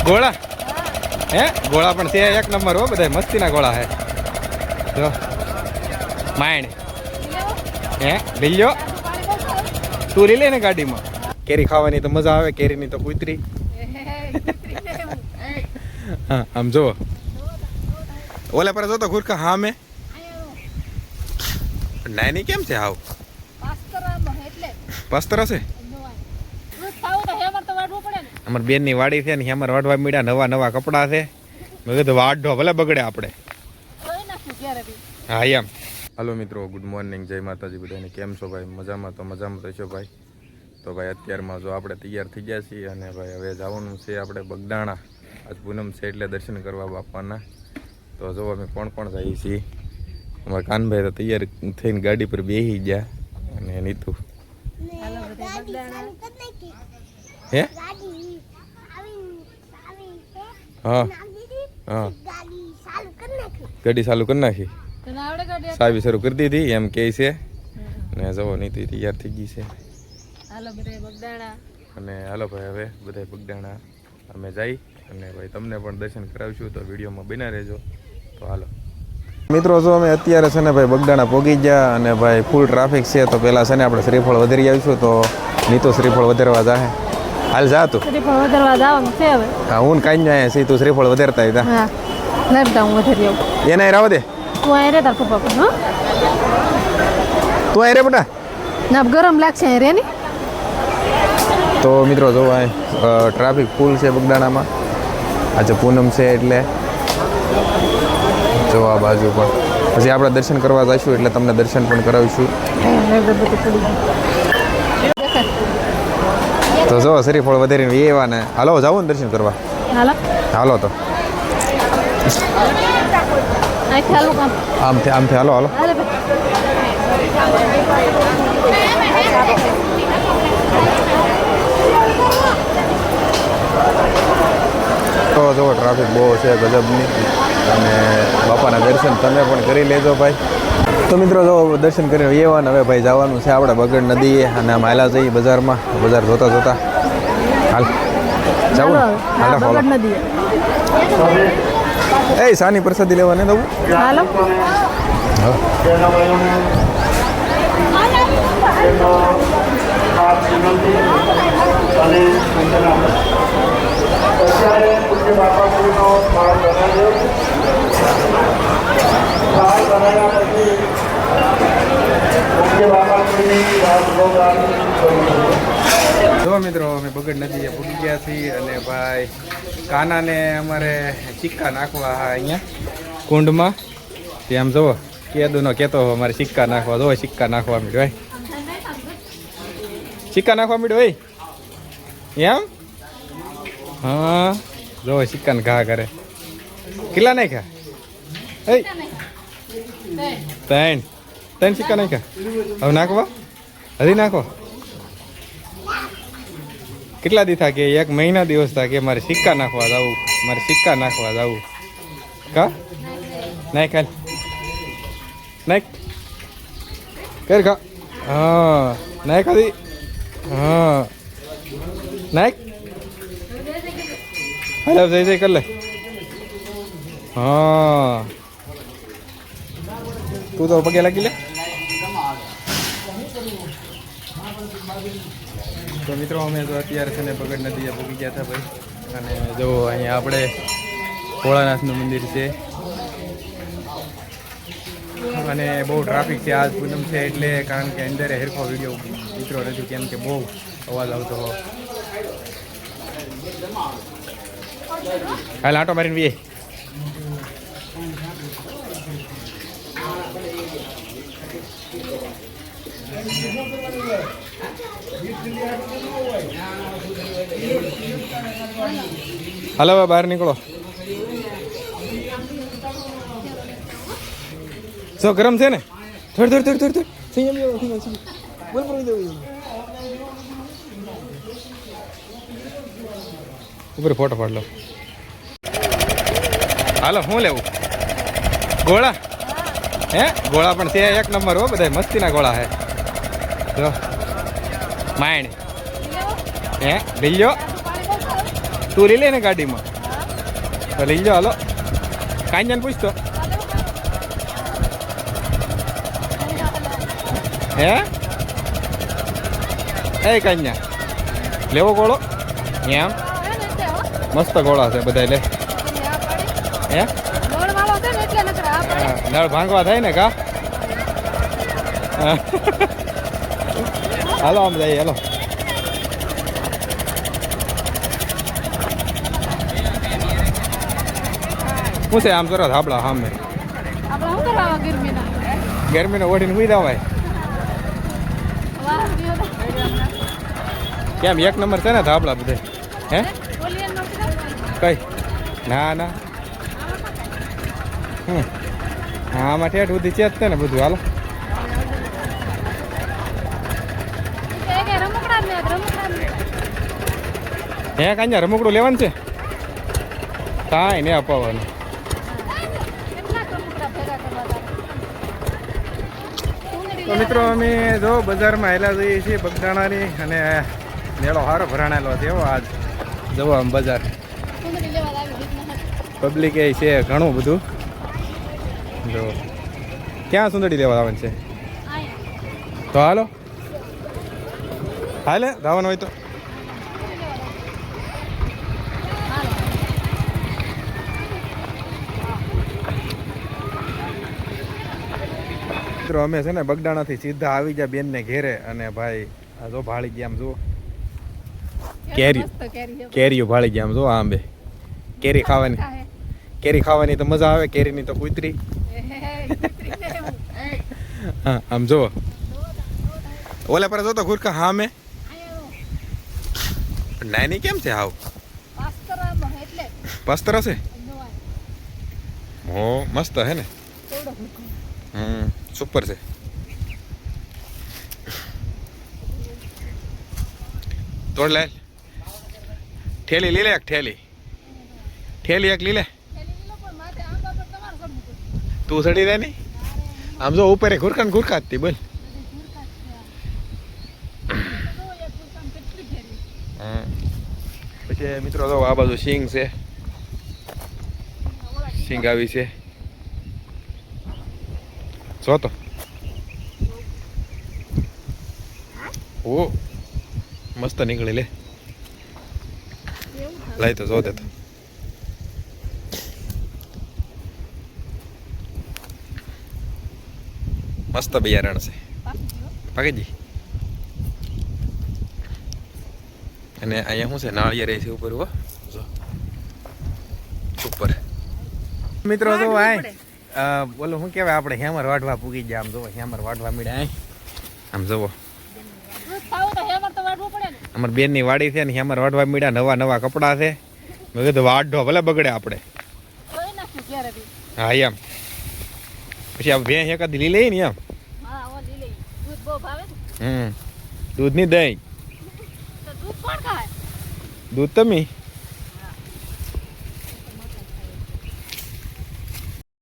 ગોળા હે ગોળા પણ છે એક નંબર હો, બધા મસ્તીના ગોળા હે. જો માયણ હે લઈ લ્યો, તું લઈ લે ને ગાડીમાં. કેરી ખાવાની તો મજા આવે, કેરીની તો કૂતરી. હા આમ જો ઓલા પર જોતો ઘુરખા. હા મેં નાની કેમ છે હાવ પાસ્તર હશે. અમાર બેન ની વાડી છે ને અમારે વાડવા મીડા, નવા નવા કપડા છે. મેં કીધું વાઢો ભલે બગડે આપણે. હા એમ. હાલો મિત્રો, ગુડ મોર્નિંગ, જય માતાજી બધાને. કેમ છો ભાઈ? મજામાં તો મજામાં રહેશો ભાઈ. તો ભાઈ અત્યારમાં જો આપણે તૈયાર થઈ ગયા છીએ અને ભાઈ હવે જવાનું છે આપણે બગદાણા. આજ પૂનમ છે એટલે દર્શન કરવા બાપાના. તો જો અમે કોણ કોણ જઈએ છીએ. અમારા કાનભાઈ તો તૈયાર થઈને ગાડી પર બેસી ગયા અને નીતુ હે હા હા ગાડી ચાલુ કરી નાખી, સાવી શરૂ કરી દીધી એમ કે છે. ને જવો નીતિ તૈયાર થઈ ગઈ છે. અને હાલો ભાઈ હવે બધા બગદાણા અમે જઈ અને ભાઈ તમને પણ દર્શન કરાવીશું. તો વિડીયોમાં બના રહેજો. તો હાલો મિત્રો, જો અમે અત્યારે છે ને ભાઈ બગદાણા પહોંચી ગયા અને ભાઈ ફૂલ ટ્રાફિક છે. તો પહેલાં છે ને આપણે શ્રીફળ વધારી આવીશું. તો નીતો શ્રીફળ વધારવા જાહે. હાલ જા તું. શ્રીફળ વધારવા જવાનું છે હવે. હા હું કાંઈ જ અહીંયા છે, તું શ્રીફળ વધારતા હતા. હા નરતા હું વધારી આવું. એને રાવ દે, તું અહીં રે તાર પપ્પા પણ. હા તું અહીં રે બેટા, ના ગરમ લાગશે અહીં રે ની. તો મિત્રો જો અહીં ટ્રાફિક ફૂલ છે બગદાણામાં. આજે પૂનમ છે એટલે જો આ બાજુ પણ. પછી આપણે દર્શન કરવા જઈશું એટલે તમને દર્શન પણ કરાવીશું. તો જો શ્રીફળ વધારીને એવા ને હાલો જાવ ને દર્શન કરવા. હાલો તો આમથી હાલો હાલો. તો જો ટ્રાફિક બહુ છે ગજબની. અને બાપાના દર્શન તમે પણ કરી લેજો ભાઈ. તો મિત્રો જો દર્શન કરીને એવા ને હવે ભાઈ જવાનું છે આપણે બગડ નદીએ. અને આમ હાલા જઈએ બજારમાં, બજાર જોતા જોતા હાલ જાવું બગડ નદીએ. એ સાની પ્રસાદી લેવા ને દઉં. હાલો જો મિત્રો અમે બગડ નદીએ પૂગી ગયા છીએ અને ભાઈ કાનાને અમારે સિક્કા નાખવા અહીંયા કુંડમાં. આમ જુઓ કેદુનો કહેતો અમારે સિક્કા નાખવા. જો સિક્કા નાખવા મીડ્યો ભાઈ, સિક્કા નાખવા મીડ્યો ભાઈ એમ. હા જો સિક્કાને ઘા કરે. કેટલા નાખ્યા? ત્રણ સિક્કા નાખ્યા. હવે નાખવા, હજી નાખો. કેટલા દી થા કે એક મહિના દિવસ થા કે મારે સિક્કા નાખવા જવું, મારે સિક્કા નાખવા જવું. કા નાખ હાલ નાખ કર ખા. હા નાખ હજી. હા નાખ હાલ જઈ જઈ કર લે. હા તું તો પગે લાગી લે. તો મિત્રો અમે તો અત્યારે છે ને બગડ નદીએ પહોંચી ગયા હતા ભાઈ. અને જો અહીંયા આપણે ભોળાનાથનું મંદિર છે અને બહુ ટ્રાફિક છે. આજ પૂનમ છે એટલે, કારણ કે અંદર હેરખો વિડીયો મિત્રો નથી, કેમ કે બહુ અવાજ આવતો હો. હાલ આટો મારીને વીએ. હાલો બહાર નીકળો. સો ગરમ છે ને? થોડી ઉપર ફોટો પાડ લો. હાલો શું લેવું? ગોળા હે ગોળા પણ છે એક નંબર હો, બધા મસ્તીના ગોળા હે. જો માયણ હે લઈ લ્યો, તું લઈ લે ને ગાડીમાં. તો લઈ જાઓ હાલો કાંઈ પૂછતો હે એ કાંઈ લેવો ગોળો એમ મસ્ત ગોળા છે બધા લે હે નળ ભાંગવા થાય ને કા હાલો આમ જઈએ હાલો શું છે આમ સરસ આપડા સામે ગરમીનો ઓઢીને સુઈ જવાય કેમ એક નંબર છે ને ધાબળા બધે હે કઈ ના ના હા આમાં ઠેઠ સુધી ચેત છે ને બધું હાલો હે કાંઈ રમકડું લેવાનું છે કાંઈ ને અપાવવાનું તો મિત્રો અમે જો બજારમાં હેલા જઈએ છીએ બગદાણાની અને મેળો સારો ભરાણેલો છે એવો આજ જવો આમ બજાર પબ્લિક એ છે ઘણું બધું જો ક્યાં સુંદરી લેવા આવવાનું છે તો હાલો હાલે જવાનું હોય તો મિત્રો અમે છે ને બગદાણાથી સીધા આવી ગયા બેનને ઘેરે અને ભાઈ આ જો ભાળી ગયા આમ જો કેરીઓ ભાળી ગયા આમ જો આંબે કેરી ખાવાની તો મજા આવે કેરીની તો કુતરી હા આમ જો ઓલા પર જો તો ગુરખા હા મેં નાની કેમ છે હાવ પાસ્તર હશે હો મસ્ત હે ને સુપર છે તોડ લે ઠેલી લઈ લે એક ઠેલી એક લઈ લે તું સડી દે નહીં આમ જો ઉપર ઘુરખા હતી બોલ પછી મિત્રો તો આ બાજુ સિંગ છે સિંગ આવી છે જો તો ઓ મસ્ત નીકળી લે લઈ તો જો દે તો મસ્ત બિયારણ છે પાકેજી અને અહીંયા શું છે નાળિયેર છે ઉપર હો જો ઉપર મિત્રો જો આય બોલો શું કહેવાય આપણે હેમર વાઢવા પૂગી ગયા આમ જોવો હેમર વાઢવા મળ્યા આમ જોવો અમાર બેનની વાડી છે ને હેમર વાઢવા મળ્યા નવા કપડાં છે મેં કીધું વાઢો ભલે બગડે આપણે હા એમ પછી આ ભેંસ એકાદી લઈ લઈ ને એમ દૂધ ની દહીં દૂધ તમે